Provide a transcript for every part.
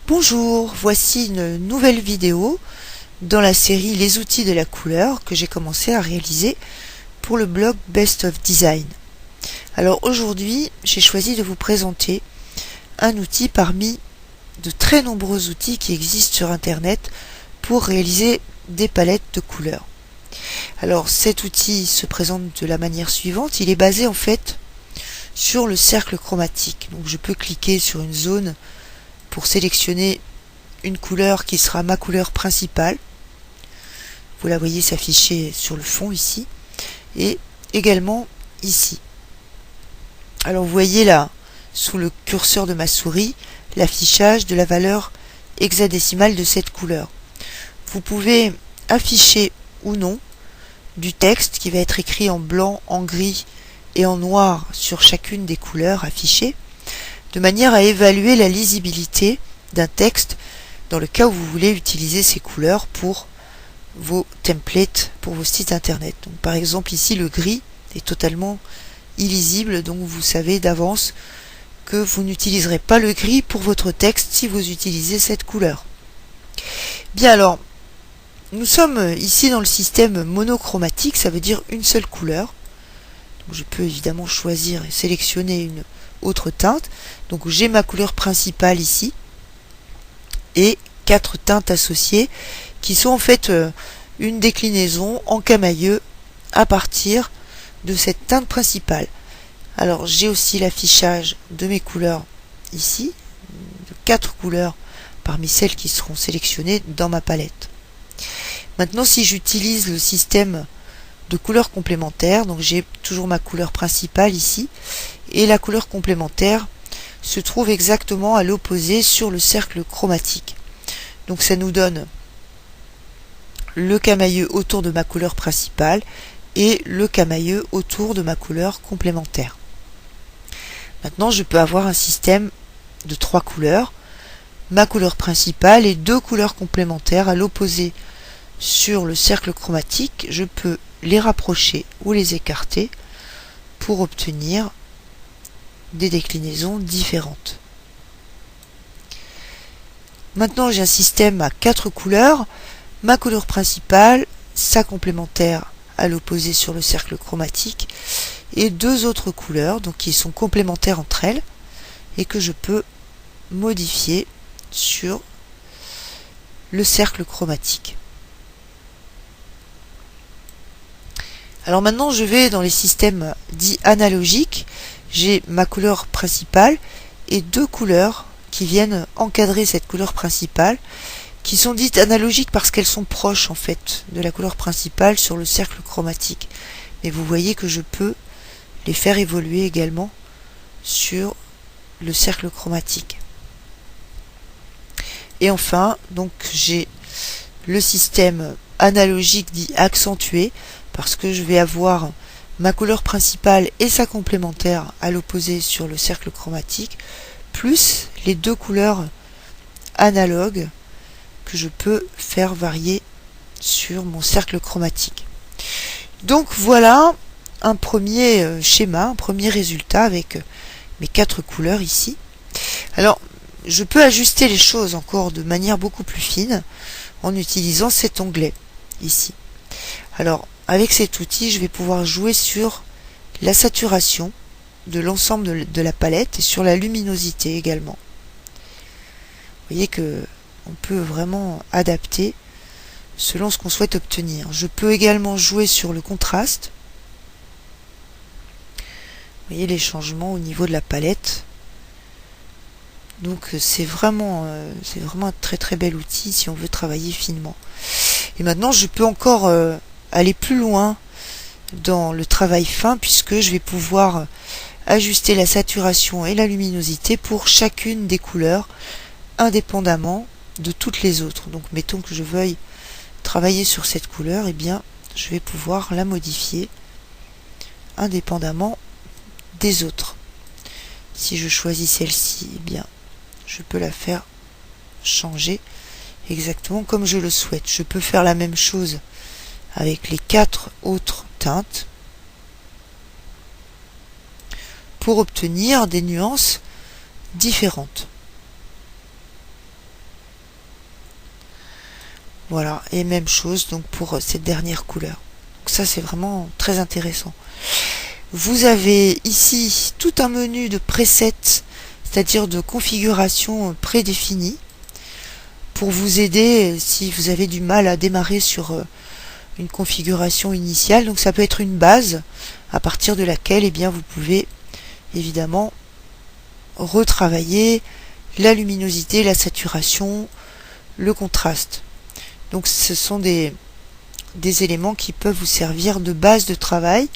Bonjour, voici une nouvelle vidéo dans la série Les outils de la couleur que j'ai commencé à réaliser pour le blog Best of Design. Alors aujourd'hui, j'ai choisi de vous présenter un outil parmi de très nombreux outils qui existent sur internet pour réaliser des palettes de couleurs. Alors cet outil se présente de la manière suivante, il est basé en fait sur le cercle chromatique. Donc je peux cliquer sur une zone pour sélectionner une couleur qui sera ma couleur principale. Vous la voyez s'afficher sur le fond ici et également ici. Alors vous voyez là, sous le curseur de ma souris, l'affichage de la valeur hexadécimale de cette couleur. Vous pouvez afficher ou non du texte qui va être écrit en blanc, en gris et en noir sur chacune des couleurs affichées, de manière à évaluer la lisibilité d'un texte dans le cas où vous voulez utiliser ces couleurs pour vos templates, pour vos sites internet. Donc, par exemple ici le gris est totalement illisible, donc vous savez d'avance que vous n'utiliserez pas le gris pour votre texte si vous utilisez cette couleur. Bien alors, nous sommes ici dans le système monochromatique, ça veut dire une seule couleur. Donc, je peux évidemment choisir et sélectionner une autre teinte. Donc j'ai ma couleur principale ici et 4 teintes associées qui sont en fait une déclinaison en camailleux à partir de cette teinte principale. Alors j'ai aussi l'affichage de mes couleurs ici, de 4 couleurs parmi celles qui seront sélectionnées dans ma palette. Maintenant si j'utilise le système de couleurs complémentaires, donc j'ai toujours ma couleur principale ici et la couleur complémentaire se trouve exactement à l'opposé sur le cercle chromatique. Donc ça nous donne le camailleux autour de ma couleur principale et le camailleux autour de ma couleur complémentaire. Maintenant je peux avoir un système de 3 couleurs, ma couleur principale et 2 couleurs complémentaires à l'opposé sur le cercle chromatique. Je peux les rapprocher ou les écarter pour obtenir des déclinaisons différentes. Maintenant j'ai un système à 4 couleurs, ma couleur principale, sa complémentaire à l'opposé sur le cercle chromatique et 2 autres couleurs donc qui sont complémentaires entre elles et que je peux modifier sur le cercle chromatique. Alors maintenant je vais dans les systèmes dits analogiques. J'ai ma couleur principale et 2 couleurs qui viennent encadrer cette couleur principale, qui sont dites analogiques parce qu'elles sont proches en fait de la couleur principale sur le cercle chromatique. Mais vous voyez que je peux les faire évoluer également sur le cercle chromatique. Et enfin, donc j'ai le système analogique dit accentué, parce que je vais avoir ma couleur principale et sa complémentaire à l'opposé sur le cercle chromatique, plus les 2 couleurs analogues que je peux faire varier sur mon cercle chromatique. Donc voilà un premier schéma, un premier résultat avec mes 4 couleurs ici. Alors je peux ajuster les choses encore de manière beaucoup plus fine en utilisant cet onglet ici. Alors avec cet outil, je vais pouvoir jouer sur la saturation de l'ensemble de la palette et sur la luminosité également. Vous voyez que on peut vraiment adapter selon ce qu'on souhaite obtenir. Je peux également jouer sur le contraste. Vous voyez les changements au niveau de la palette. Donc c'est vraiment un très très bel outil si on veut travailler finement. Et maintenant je peux encore aller plus loin dans le travail fin puisque je vais pouvoir ajuster la saturation et la luminosité pour chacune des couleurs indépendamment de toutes les autres. Donc mettons que je veuille travailler sur cette couleur, et bien je vais pouvoir la modifier indépendamment des autres. Si je choisis celle-ci, eh bien je peux la faire changer exactement comme je le souhaite. Je peux faire la même chose avec les 4 autres teintes pour obtenir des nuances différentes. Voilà, et même chose donc pour cette dernière couleur. Donc ça c'est vraiment très intéressant. Vous avez ici tout un menu de presets, c'est-à-dire de configuration prédéfinie, pour vous aider si vous avez du mal à démarrer sur une configuration initiale. Donc ça peut être une base à partir de laquelle vous pouvez évidemment retravailler la luminosité, la saturation, le contraste. Donc ce sont des éléments qui peuvent vous servir de base de travail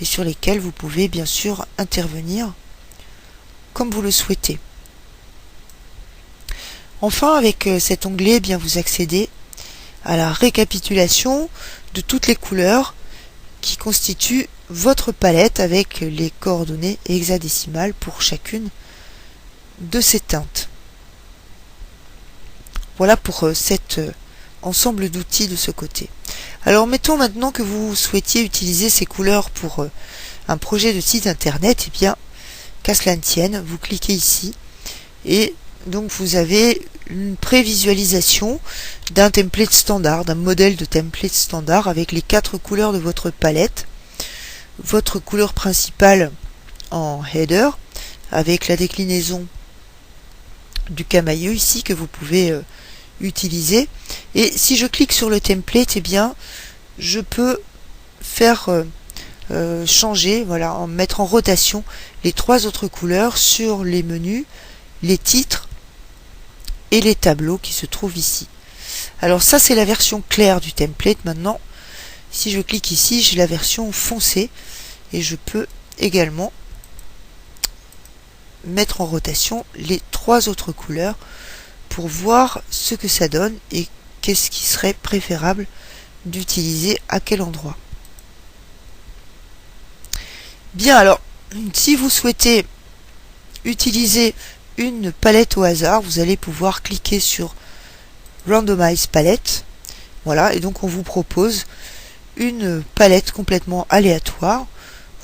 et sur lesquels vous pouvez bien sûr intervenir comme vous le souhaitez. Enfin, avec cet onglet, vous accédez à la récapitulation de toutes les couleurs qui constituent votre palette avec les coordonnées hexadécimales pour chacune de ces teintes. Voilà pour cet ensemble d'outils de ce côté. Alors mettons maintenant que vous souhaitiez utiliser ces couleurs pour un projet de site internet, qu'à cela ne tienne, vous cliquez ici et donc vous avez une prévisualisation d'un template standard, d'un modèle de template standard avec les 4 couleurs de votre palette, votre couleur principale en header avec la déclinaison du camailleux ici que vous pouvez utiliser. Et si je clique sur le template, je peux faire changer, mettre en rotation les 3 autres couleurs sur les menus, les titres et les tableaux qui se trouvent ici. Alors ça c'est la version claire du template. Maintenant si je clique ici, j'ai la version foncée et je peux également mettre en rotation les 3 autres couleurs pour voir ce que ça donne et qu'est-ce qui serait préférable d'utiliser à quel endroit. Bien, alors si vous souhaitez utiliser une palette au hasard, vous allez pouvoir cliquer sur Randomize Palette. Voilà, et donc on vous propose une palette complètement aléatoire.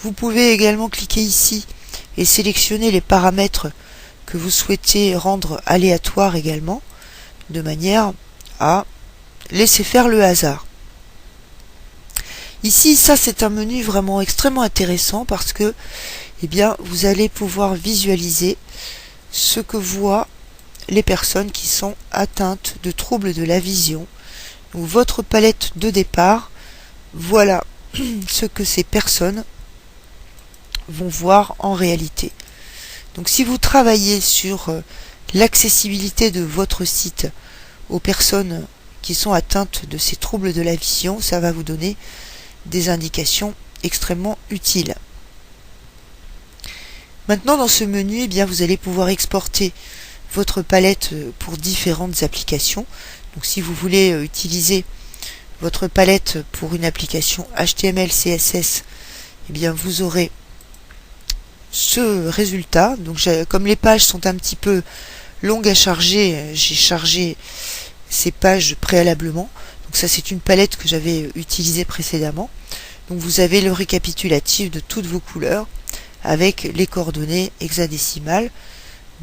Vous pouvez également cliquer ici et sélectionner les paramètres que vous souhaitez rendre aléatoires également, de manière à laisser faire le hasard. Ici, ça c'est un menu vraiment extrêmement intéressant parce que vous allez pouvoir visualiser ce que voient les personnes qui sont atteintes de troubles de la vision. Donc, votre palette de départ, voilà ce que ces personnes vont voir en réalité. Donc si vous travaillez sur l'accessibilité de votre site aux personnes qui sont atteintes de ces troubles de la vision, ça va vous donner des indications extrêmement utiles. Maintenant dans ce menu, vous allez pouvoir exporter votre palette pour différentes applications. Donc si vous voulez utiliser votre palette pour une application HTML, CSS, vous aurez ce résultat. Donc comme les pages sont un petit peu longues à charger, j'ai chargé ces pages préalablement. Donc ça c'est une palette que j'avais utilisée précédemment. Donc vous avez le récapitulatif de toutes vos couleurs avec les coordonnées hexadécimales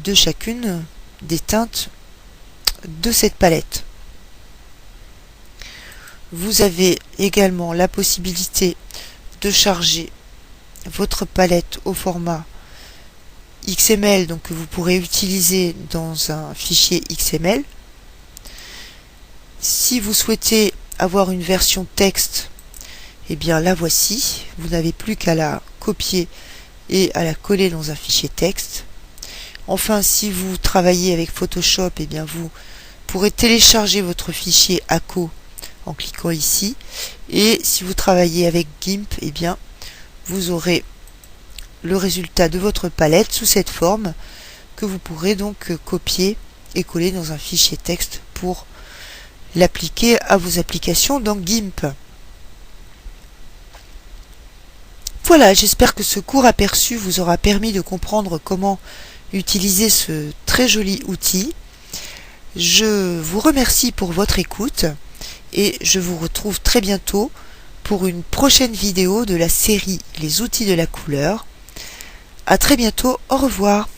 de chacune des teintes de cette palette. Vous avez également la possibilité de charger votre palette au format XML, donc que vous pourrez utiliser dans un fichier XML. Si vous souhaitez avoir une version texte, la voici. Vous n'avez plus qu'à la copier et à la coller dans un fichier texte. Enfin, si vous travaillez avec Photoshop, vous pourrez télécharger votre fichier ACO en cliquant ici. Et si vous travaillez avec GIMP, vous aurez le résultat de votre palette sous cette forme que vous pourrez donc copier et coller dans un fichier texte pour l'appliquer à vos applications dans GIMP. Voilà, j'espère que ce court aperçu vous aura permis de comprendre comment utiliser ce très joli outil. Je vous remercie pour votre écoute et je vous retrouve très bientôt pour une prochaine vidéo de la série Les outils de la couleur. À très bientôt, au revoir.